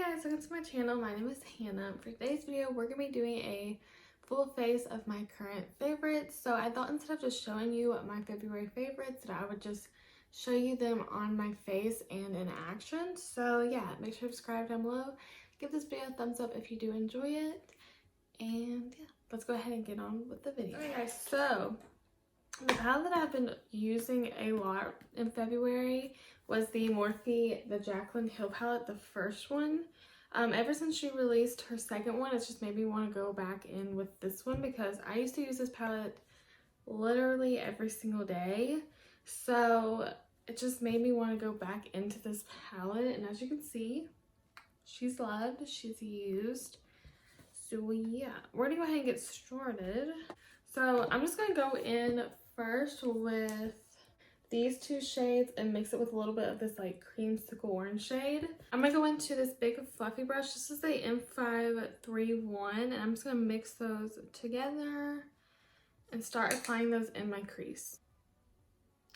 guys, welcome to my channel. My name is Hannah. For today's video, we're going to be doing a full face of my current favorites. So I thought instead of just showing you my February favorites, that I would just show you them on my face and in action. So yeah, make sure to subscribe down below. Give this video a thumbs up if you do enjoy it. And yeah, let's go ahead and get on with the video. Alright guys, so the palette that I've been using a lot in February was the Morphe, the Jaclyn Hill palette, the first one. Ever since she released her second one, it's just made me want to go back in with this one because I used to use this palette literally every single day. So it just made me want to go back into this palette. And as you can see, she's loved, she's used. So yeah, we're gonna go ahead and get started. So I'm just gonna go in first with these two shades and mix it with a little bit of this like creamsicle orange shade. I'm gonna go into this big fluffy brush. This is the M531 and I'm just gonna mix those together and start applying those in my crease.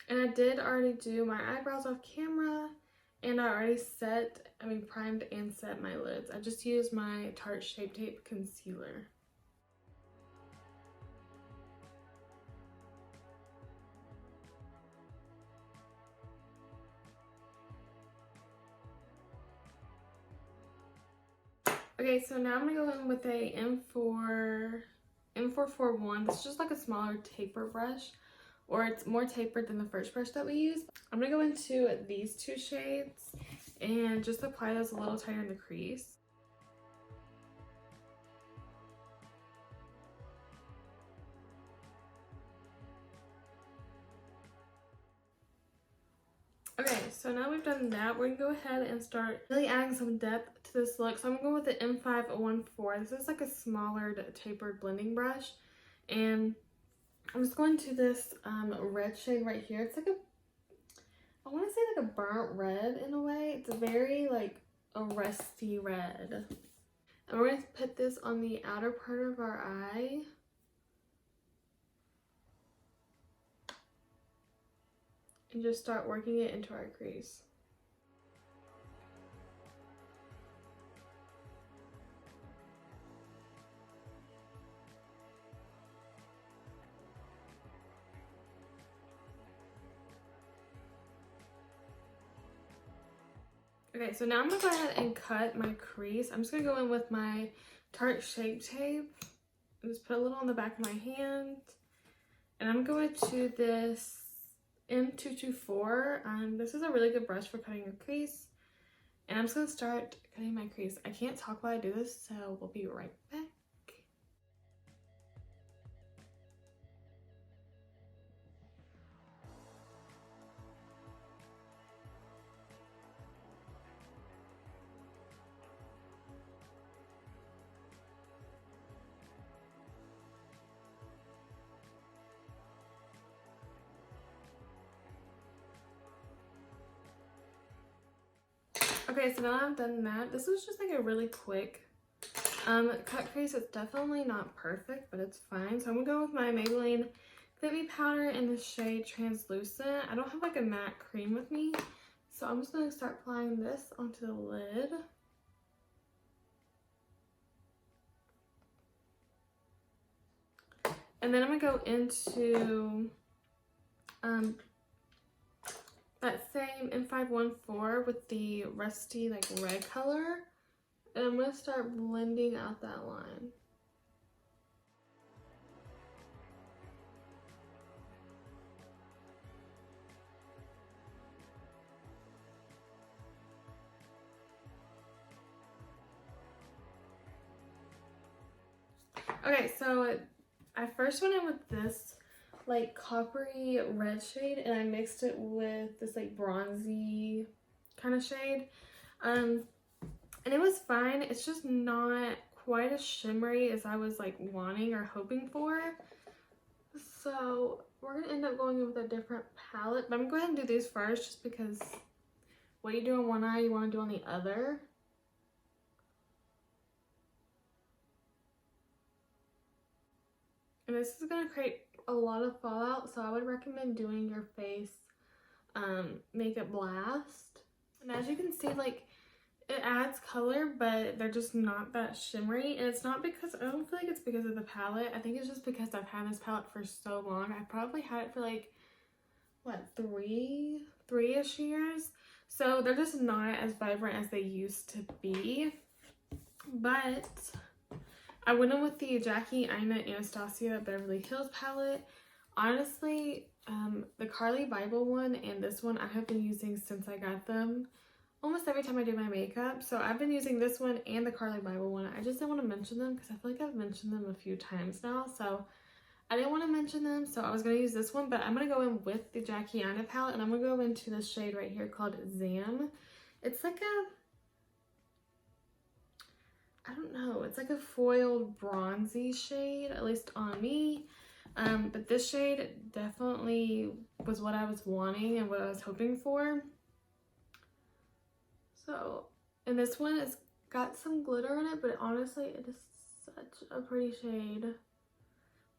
And I did already do my eyebrows off camera and I already primed and set my lids. I just used my Tarte Shape Tape concealer. Okay, so now I'm gonna go in with a M441. This is just like a smaller taper brush, or it's more tapered than the first brush that we used. I'm gonna go into these two shades and just apply those a little tighter in the crease. Okay, so now we've done that, we're gonna go ahead and start really adding some depth to this look. So I'm gonna go with the M514. This is like a smaller tapered blending brush. And I'm just going to this red shade right here. It's like I wanna say like a burnt red in a way. It's very like a rusty red. And we're gonna put this on the outer part of our eye. And just start working it into our crease. Okay, so now I'm gonna go ahead and cut my crease. I'm just gonna go in with my Tarte Shape Tape and just put a little on the back of my hand. And I'm going to this M224. This is a really good brush for cutting your crease. And I'm just gonna start cutting my crease. I can't talk while I do this, so we'll be right back. Okay, so now I've done that. This was just like a really quick cut crease. It's definitely not perfect, but it's fine. So I'm gonna go with my Maybelline Fit Me powder in the shade Translucent. I don't have like a matte cream with me, so I'm just gonna start applying this onto the lid. And then I'm gonna go into that same M514 with the rusty like red color, and I'm gonna start blending out that line. Okay, so I first went in with this like coppery red shade and I mixed it with this like bronzy kind of shade, and it was fine. It's just not quite as shimmery as I was like wanting or hoping for, so we're gonna end up going in with a different palette. But I'm gonna go ahead and do these first just because what you do on one eye you want to do on the other. And this is going to create a lot of fallout, so I would recommend doing your face makeup blast. And as you can see, like, it adds color, but they're just not that shimmery. And it's not because, I don't feel like it's because of the palette. I think it's just because I've had this palette for so long. I probably had it for like, what, three-ish years. So they're just not as vibrant as they used to be. But I went in with the Jaclyn, Aina, Anastasia Beverly Hills palette. Honestly, the Carly Bible one and this one I have been using since I got them almost every time I do my makeup. So I've been using this one and the Carly Bible one. I just didn't want to mention them because I feel like I've mentioned them a few times now. So I didn't want to mention them, so I was going to use this one. But I'm going to go in with the Jaclyn Aina palette, and I'm going to go into this shade right here called Zam. It's like I don't know, it's like a foiled bronzy shade, at least on me. But this shade definitely was what I was wanting and what I was hoping for. So, and this one has got some glitter in it, but honestly, it is such a pretty shade.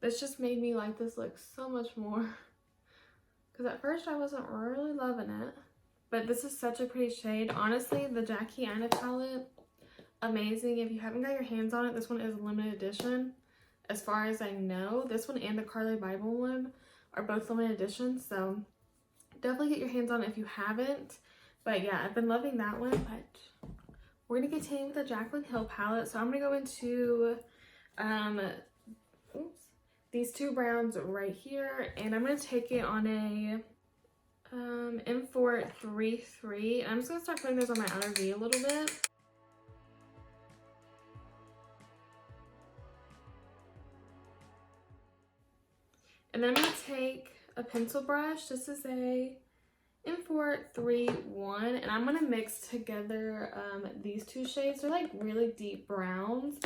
This just made me like this look so much more. Because at first I wasn't really loving it. But this is such a pretty shade. Honestly, the Jaclyn Aina palette, amazing. If you haven't got your hands on it, this one is a limited edition. As far as I know, this one and the Carly Bible one are both limited editions. So definitely get your hands on it if you haven't. But yeah, I've been loving that one. But we're going to continue with the Jaclyn Hill palette. So I'm going to go into these two browns right here. And I'm going to take it on a M433. I'm just going to start putting those on my outer V a little bit. And then I'm going to take a pencil brush. This is a M431, and I'm going to mix together these two shades. They're like really deep browns.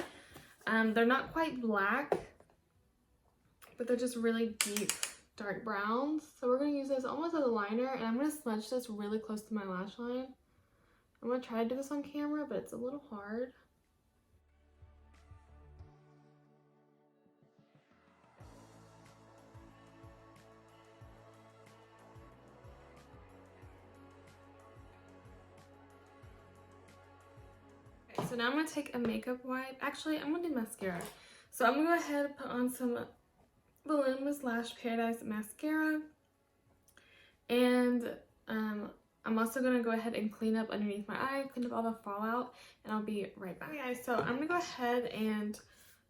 They're not quite black, but they're just really deep dark browns. So we're going to use this almost as a liner, and I'm going to smudge this really close to my lash line. I'm going to try to do this on camera, but it's a little hard. So now I'm going to take a makeup wipe. Actually, I'm going to do mascara. So I'm going to go ahead and put on some Voluminous Lash Paradise mascara. And I'm also going to go ahead and clean up underneath my eye, clean up all the fallout, and I'll be right back. Okay, guys, so I'm going to go ahead and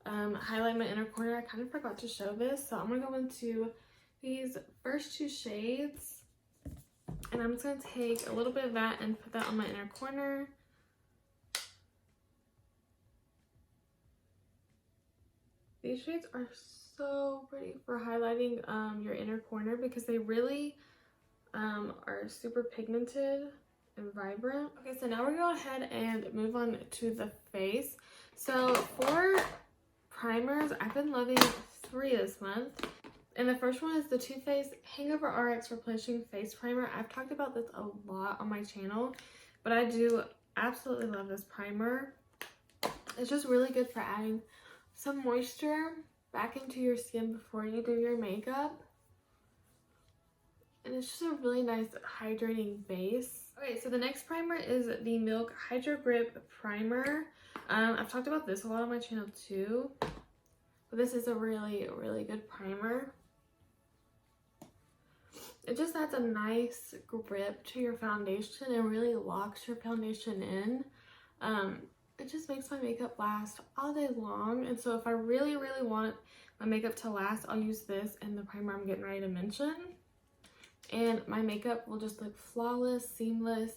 highlight my inner corner. I kind of forgot to show this. So I'm going to go into these first two shades. And I'm just going to take a little bit of that and put that on my inner corner. These shades are so pretty for highlighting your inner corner because they really are super pigmented and vibrant. Okay, so now we're going to go ahead and move on to the face. So for primers, I've been loving 3 this month. And the first one is the Too Faced Hangover RX Replenishing Face Primer. I've talked about this a lot on my channel, but I do absolutely love this primer. It's just really good for adding some moisture back into your skin before you do your makeup. And it's just a really nice hydrating base. Okay, so the next primer is the Milk Hydro Grip Primer. I've talked about this a lot on my channel too. But this is a really, really good primer. It just adds a nice grip to your foundation and really locks your foundation in. It just makes my makeup last all day long. And so if I really, really want my makeup to last, I'll use this and the primer I'm getting ready to mention. And my makeup will just look flawless, seamless,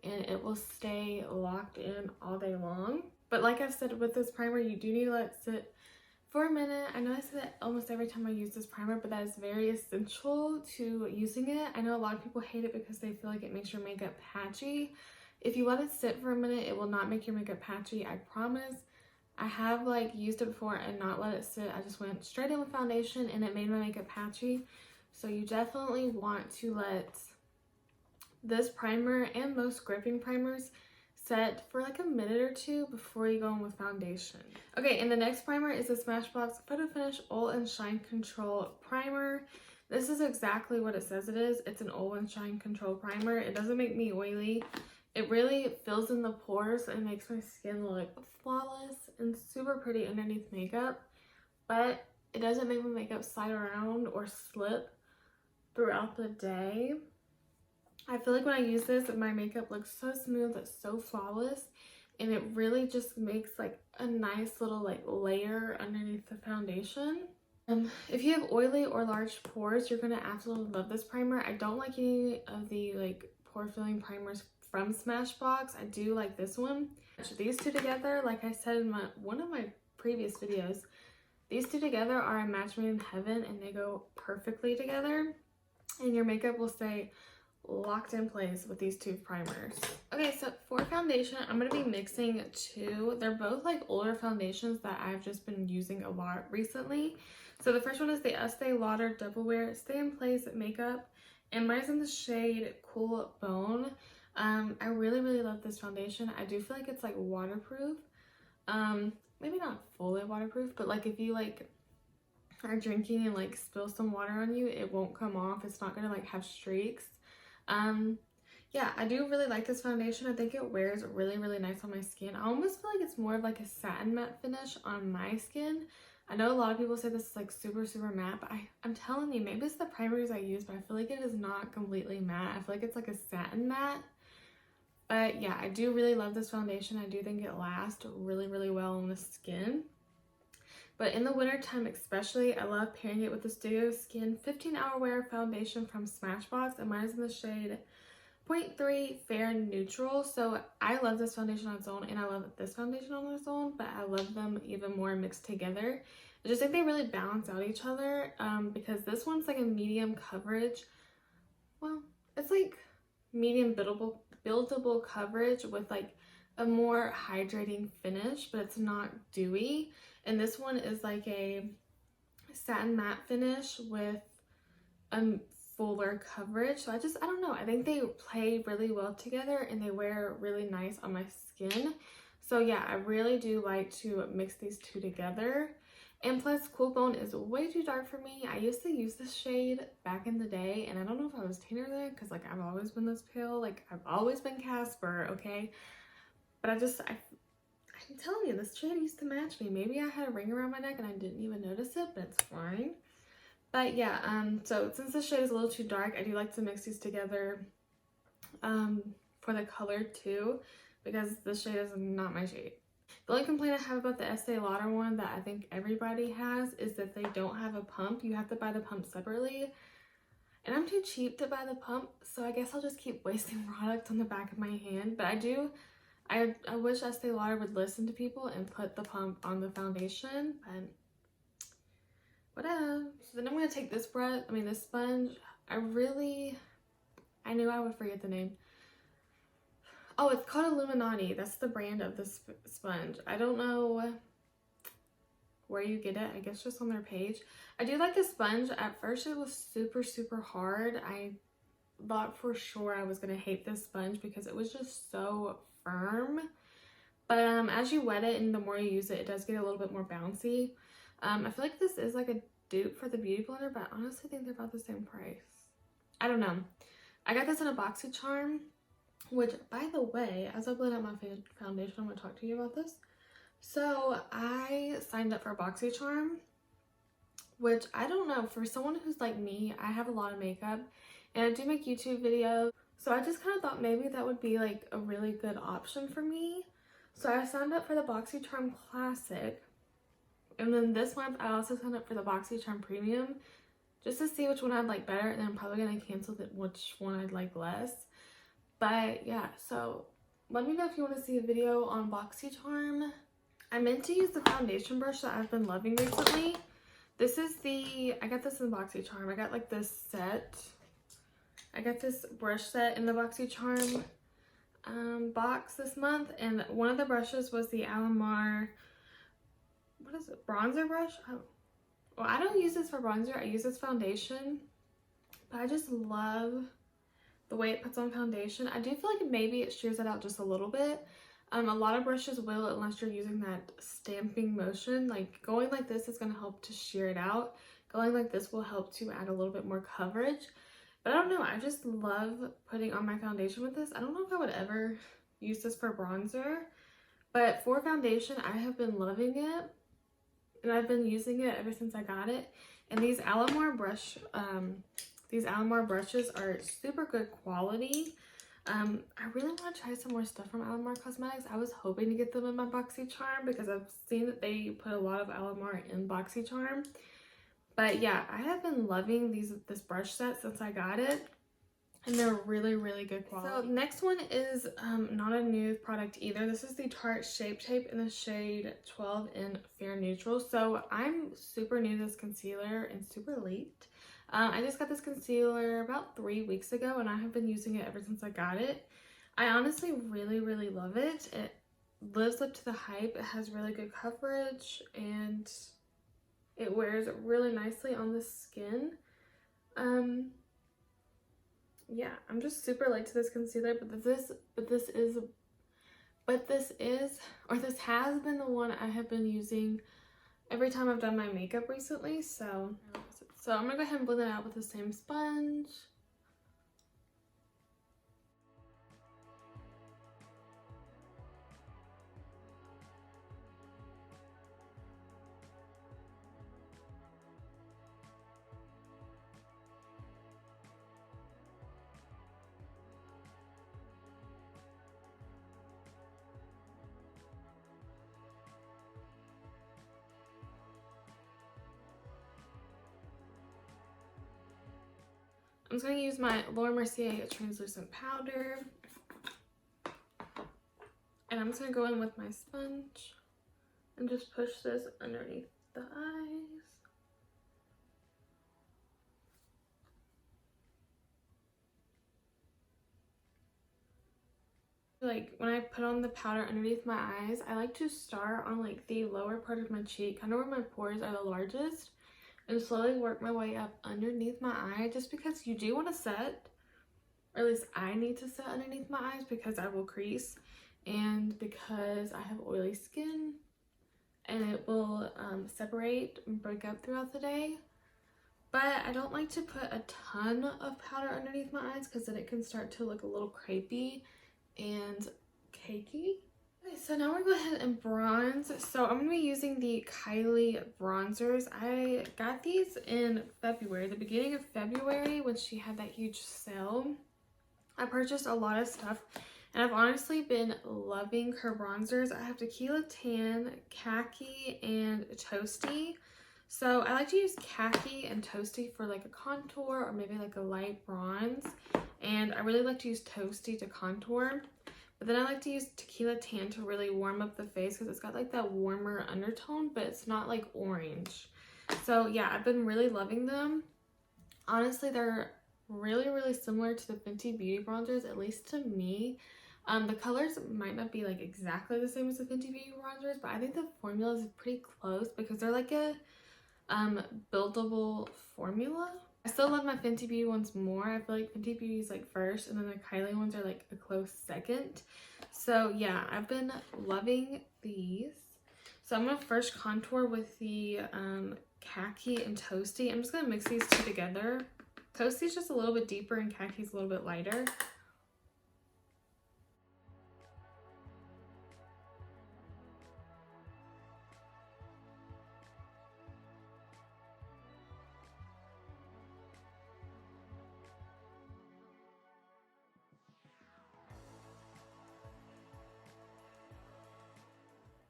and it will stay locked in all day long. But like I've said with this primer, you do need to let it sit for a minute. I know I say that almost every time I use this primer, but that is very essential to using it. I know a lot of people hate it because they feel like it makes your makeup patchy. If you let it sit for a minute, it will not make your makeup patchy, I promise. I have like used it before and not let it sit. I just went straight in with foundation and it made my makeup patchy. So you definitely want to let this primer and most gripping primers set for like a minute or two before you go in with foundation. Okay, and the next primer is the Smashbox Photo Finish Oil and Shine Control Primer. This is exactly what it says it is. It's an oil and shine control primer. It doesn't make me oily. It really fills in the pores and makes my skin look flawless and super pretty underneath makeup, but it doesn't make my makeup slide around or slip throughout the day. I feel like when I use this, my makeup looks so smooth, it's so flawless, and it really just makes like a nice little like layer underneath the foundation. If you have oily or large pores, you're gonna absolutely love this primer. I don't like any of the like pore filling primers from Smashbox. I do like this one. These two together, like I said in one of my previous videos, these two together are a match made in heaven, and they go perfectly together, and your makeup will stay locked in place with these two primers. Okay, so for foundation, I'm going to be mixing two. They're both like older foundations that I've just been using a lot recently. So the first one is the Estée Lauder Double Wear Stay in Place Makeup, and mine's in the shade Cool Bone. I really love this foundation. I do feel like it's like waterproof. Maybe not fully waterproof, but like if you like are drinking and like spill some water on you, it won't come off. It's not gonna like have streaks. Yeah, I do really like this foundation. I think it wears really nice on my skin. I almost feel like it's more of like a satin matte finish on my skin. I know a lot of people say this is like super matte, but I'm telling you, maybe it's the primers I use, but I feel like it is not completely matte. I feel like it's like a satin matte. But yeah, I do really love this foundation. I do think it lasts really well on the skin. But in the winter time especially, I love pairing it with the Studio Skin 15-Hour Wear Foundation from Smashbox, and mine is in the shade 0.3 Fair Neutral. So I love this foundation on its own, and I love this foundation on its own, but I love them even more mixed together. I just think they really balance out each other, because this one's like a medium coverage. Well, it's like medium buildable coverage with like a more hydrating finish, but it's not dewy. And this one is like a satin matte finish with fuller coverage. So I don't know, I think they play really well together, and they wear really nice on my skin. So yeah, I really do like to mix these two together. And plus, Cool Bone is way too dark for me. I used to use this shade back in the day, and I don't know if I was thinner then, because like I've always been this pale. Like I've always been Casper, okay? But I'm telling you, this shade used to match me. Maybe I had a ring around my neck and I didn't even notice it, but it's fine. But yeah, so since this shade is a little too dark, I do like to mix these together for the color too, because this shade is not my shade. The only complaint I have about the Estee Lauder one that I think everybody has is that they don't have a pump. You have to buy the pump separately. And I'm too cheap to buy the pump, so I guess I'll just keep wasting product on the back of my hand. But I wish Estee Lauder would listen to people and put the pump on the foundation, but whatever. So then I'm going to take this this sponge. I knew I would forget the name. Oh, it's called Illuminati. That's the brand of this sponge. I don't know where you get it. I guess just on their page. I do like this sponge. At first it was super hard. I thought for sure I was going to hate this sponge because it was just so firm. But as you wet it and the more you use it, it does get a little bit more bouncy. I feel like this is like a dupe for the Beauty Blender, but I honestly think they're about the same price. I don't know. I got this in a BoxyCharm, which, by the way, as I blend out my foundation, I'm going to talk to you about this. So I signed up for BoxyCharm, which I don't know, for someone who's like me, I have a lot of makeup and I do make YouTube videos. So I just kind of thought maybe that would be like a really good option for me. So I signed up for the BoxyCharm Classic. And then this month I also signed up for the BoxyCharm Premium just to see which one I'd like better. And then I'm probably going to cancel which one I'd like less. But yeah, so let me know if you want to see a video on BoxyCharm. I meant to use the foundation brush that I've been loving recently. This is I got this in BoxyCharm. I got like this set. I got this brush set in the BoxyCharm box this month. And one of the brushes was the Alamar, what is it, bronzer brush? Oh. Well, I don't use this for bronzer. I use this foundation. But I just love the way it puts on foundation. I do feel like maybe it shears it out just a little bit. A lot of brushes will, unless you're using that stamping motion. Like going like this is going to help to shear it out. Going like this will help to add a little bit more coverage. But I don't know, I just love putting on my foundation with this. I don't know if I would ever use this for bronzer, but for foundation, I have been loving it. And I've been using it ever since I got it. And these Alamar brushes are super good quality. I really want to try some more stuff from Alamar Cosmetics. I was hoping to get them in my BoxyCharm because I've seen that they put a lot of Alamar in BoxyCharm. But yeah, I have been loving this brush set since I got it. And they're really, really good quality. So next one is not a new product either. This is the Tarte Shape Tape in the shade 12 in Fair Neutral. So I'm super new to this concealer and super late. I just got this concealer about 3 weeks ago and I have been using it ever since I got it. I honestly really, really love it. It lives up to the hype. It has really good coverage and it wears really nicely on the skin. Yeah, I'm just super late to this concealer, but this has been the one I have been using every time I've done my makeup recently. So I'm gonna go ahead and blend it out with the same sponge. I'm just going to use my Mercier translucent powder. And I'm just going to go in with my sponge and just push this underneath the eyes. Like when I put on the powder underneath my eyes, I like to start on like the lower part of my cheek, kind of where my pores are the largest, and slowly work my way up underneath my eye, just because you do want to set, or at least I need to set underneath my eyes because I will crease and because I have oily skin and it will separate and break up throughout the day. But I don't like to put a ton of powder underneath my eyes because then it can start to look a little crepey and cakey. Okay, so now we're gonna go ahead and bronze. So I'm gonna be using the Kylie bronzers. I got these in February, the beginning of February, when she had that huge sale. I purchased a lot of stuff and I've honestly been loving her bronzers. I have Tequila Tan, Khaki, and Toasty. So I like to use Khaki and Toasty for like a contour or maybe like a light bronze. And I really like to use Toasty to contour. But then I like to use Tequila Tan to really warm up the face because it's got like that warmer undertone, but it's not like orange. So yeah, I've been really loving them. Honestly, they're really, really similar to the Fenty Beauty bronzers, at least to me. The colors might not be like exactly the same as the Fenty Beauty bronzers, but I think the formula is pretty close because they're like a buildable formula. I still love my Fenty Beauty ones more. I feel like Fenty Beauty is like first and then the Kylie ones are like a close second. So yeah, I've been loving these. So I'm going to first contour with the Khaki and Toasty. I'm just going to mix these two together. Toasty's just a little bit deeper and Khaki's a little bit lighter.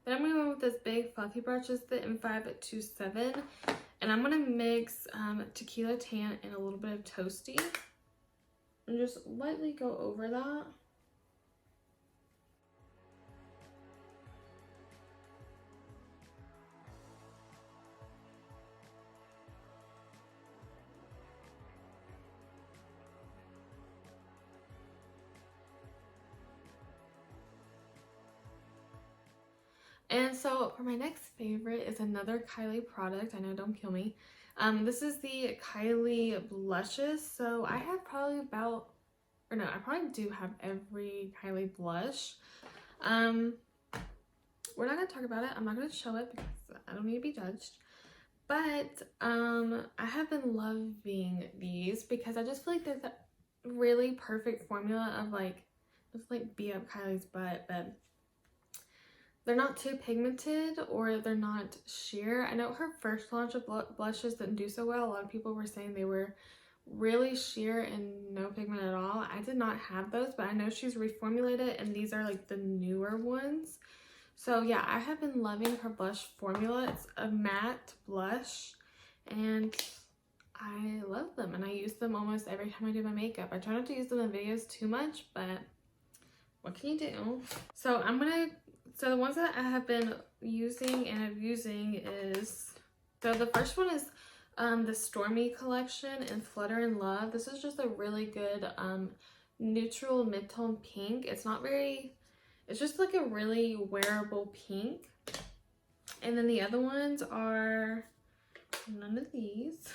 Then I'm going to go with this big fluffy brush. It's the M527. And I'm going to mix Tequila Tan and a little bit of Toasty. And just lightly go over that. And so for my next favorite is another Kylie product. I know, don't kill me. This is the Kylie blushes. So I have probably about, or no, I probably do have every Kylie blush. We're not going to talk about it. I'm not going to show it because I don't need to be judged. But I have been loving these because I just feel like they're the really perfect formula of like, let's like be up Kylie's butt, but they're not too pigmented or they're not sheer. I know her first launch of blushes didn't do so well. A lot of people were saying they were really sheer and no pigment at all. I did not have those, but I know she's reformulated and these are like the newer ones. So yeah, I have been loving her blush formula. It's a matte blush and I love them and I use them almost every time I do my makeup. I try not to use them in videos too much, but what can you do? So so the ones that I have been using and I'm using is, so the first one is the Stormy collection in Flutter in Love. This is just a really good neutral mid-tone pink. It's not very, it's just like a really wearable pink. And then the other ones are none of these.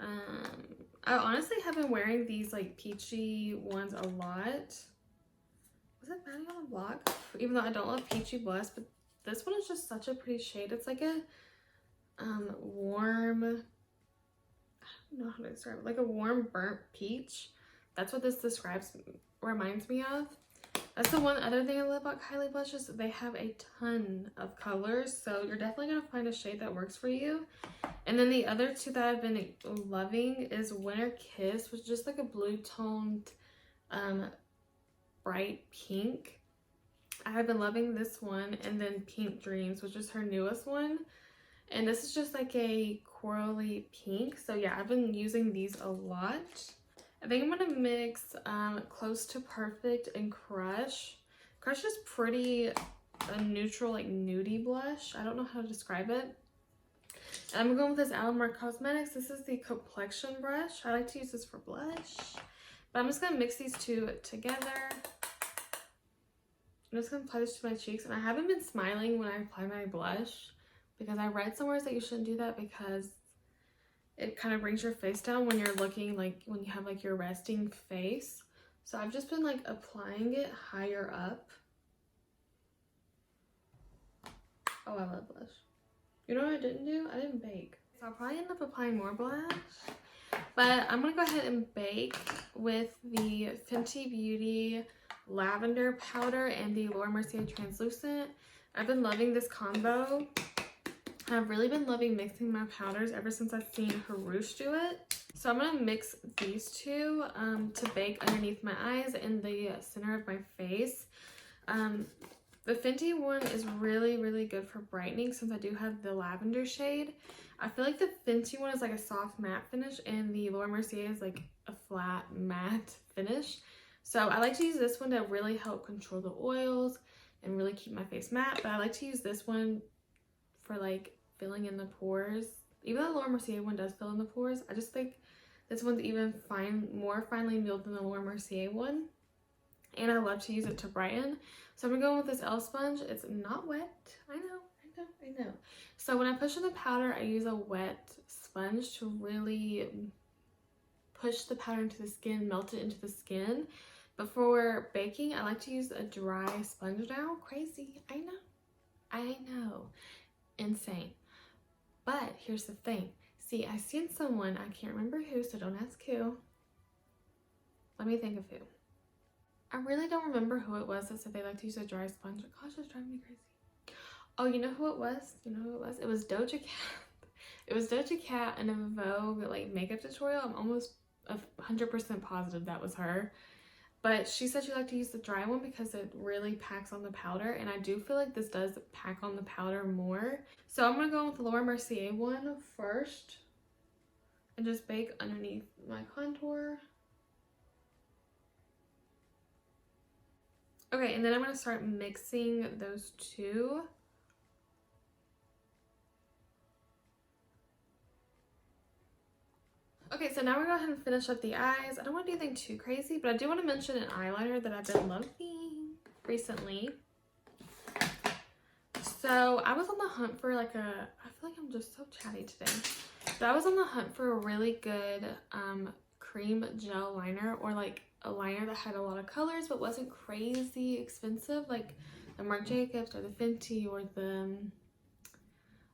I honestly have been wearing these like peachy ones a lot. Was it Maddie on the Block? Even though I don't love peachy blush, but this one is just such a pretty shade. It's like a warm, I don't know how to describe it, like a warm burnt peach. That's what this reminds me of. That's the one other thing I love about Kylie blushes. They have a ton of colors, so you're definitely gonna find a shade that works for you. And then the other two that I've been loving is Winter Kiss, which is just like a blue toned bright pink. I have been loving this one, and then Pink Dreams, which is her newest one. And this is just like a corally pink. So yeah, I've been using these a lot. I think I'm gonna mix Close to Perfect and Crush. Crush is pretty a neutral, like nudie blush. I don't know how to describe it. And I'm going with this Alamar Cosmetics. This is the complexion brush. I like to use this for blush. But I'm just gonna mix these two together. I'm just gonna apply this to my cheeks. And I haven't been smiling when I apply my blush because I read somewhere that you shouldn't do that because it kind of brings your face down when you're looking, like when you have like your resting face. So I've just been like applying it higher up. Oh, I love blush. You know what I didn't do? I didn't bake. So I'll probably end up applying more blush. But I'm gonna go ahead and bake with the Fenty Beauty Lavender Powder and the Laura Mercier Translucent. I've been loving this combo. I've really been loving mixing my powders ever since I've seen Harouche do it. So I'm gonna mix these two to bake underneath my eyes and the center of my face. The Fenty one is really, really good for brightening since I do have the lavender shade. I feel like the Fenty one is like a soft matte finish and the Laura Mercier is like a flat matte finish. So I like to use this one to really help control the oils and really keep my face matte. But I like to use this one for like filling in the pores. Even though the Laura Mercier one does fill in the pores, I just think this one's even more finely milled than the Laura Mercier one. And I love to use it to brighten. So I'm gonna go with this L sponge. It's not wet. I know. So when I push in the powder, I use a wet sponge to really push the powder into the skin, melt it into the skin. But for baking, I like to use a dry sponge now. Crazy. I know. Insane. But here's the thing. See, I seen someone, I can't remember who, so don't ask who. Let me think of who. I really don't remember who it was that said they like to use a dry sponge. Gosh, it's driving me crazy. Oh, you know who it was? It was Doja Cat. It was Doja Cat in a Vogue like makeup tutorial. I'm almost 100% positive that was her. But she said she liked to use the dry one because it really packs on the powder. And I do feel like this does pack on the powder more. So I'm going to go with the Laura Mercier one first. And just bake underneath my contour. Okay, and then I'm going to start mixing those two. Okay, so now we're going to go ahead and finish up the eyes. I don't want to do anything too crazy, but I do want to mention an eyeliner that I've been loving recently. So I was on the hunt for like I feel like I'm just so chatty today. But I was on the hunt for a really good cream gel liner, or like a liner that had a lot of colors but wasn't crazy expensive, like the Marc Jacobs or the Fenty or the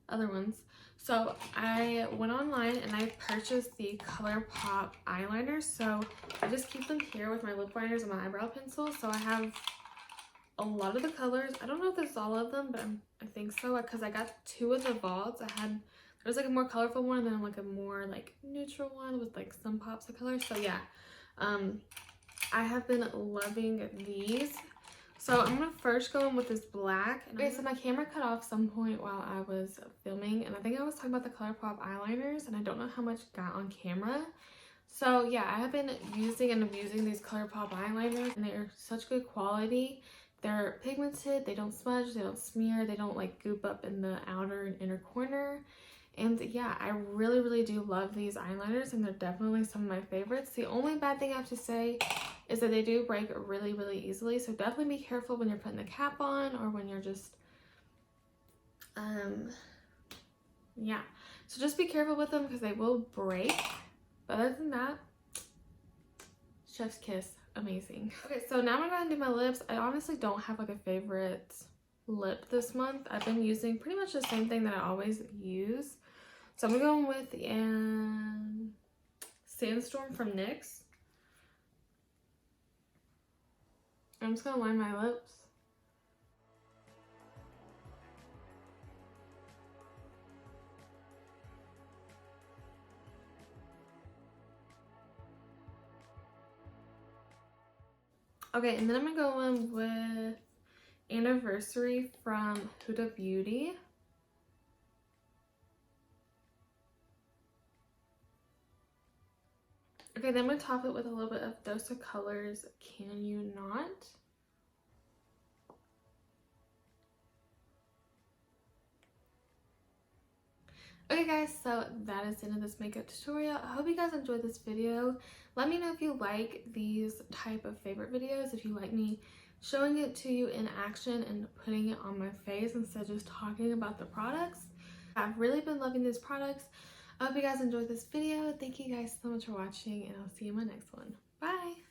other ones. So I went online and I purchased the ColourPop eyeliners. So I just keep them here with my lip liners and my eyebrow pencil. So I have a lot of the colors. I don't know if this is all of them, but I think so, because I got 2 of the vaults. There was like a more colorful one and then like a more like neutral one with like some pops of color. So yeah, I have been loving these. So I'm gonna first go in with this black. Okay, so my camera cut off some point while I was filming, and I think I was talking about the ColourPop eyeliners, and I don't know how much got on camera. So yeah, I have been using and abusing these ColourPop eyeliners, and they're such good quality. They're pigmented, they don't smudge, they don't smear, they don't like goop up in the outer and inner corner. And yeah, I really do love these eyeliners, and they're definitely some of my favorites. The only bad thing I have to say is that they do break really easily, so definitely be careful when you're putting the cap on or when you're just yeah, so just be careful with them because they will break. But other than that, chef's kiss, amazing. Okay, so now I'm gonna do my lips. I honestly don't have like a favorite lip this month. I've been using pretty much the same thing that I always use. So I'm going with Sandstorm from NYX. I'm just gonna line my lips. Okay, and then I'm gonna go in with Anniversary from Huda Beauty. Okay, then I'm gonna top it with a little bit of Dose of Colors Can You Not. Okay guys, so that is the end of this makeup tutorial. I hope you guys enjoyed this video. Let me know if you like these type of favorite videos, if you like me showing it to you in action and putting it on my face instead of just talking about the products. I've really been loving these products. I hope you guys enjoyed this video. Thank you guys so much for watching, and I'll see you in my next one. Bye!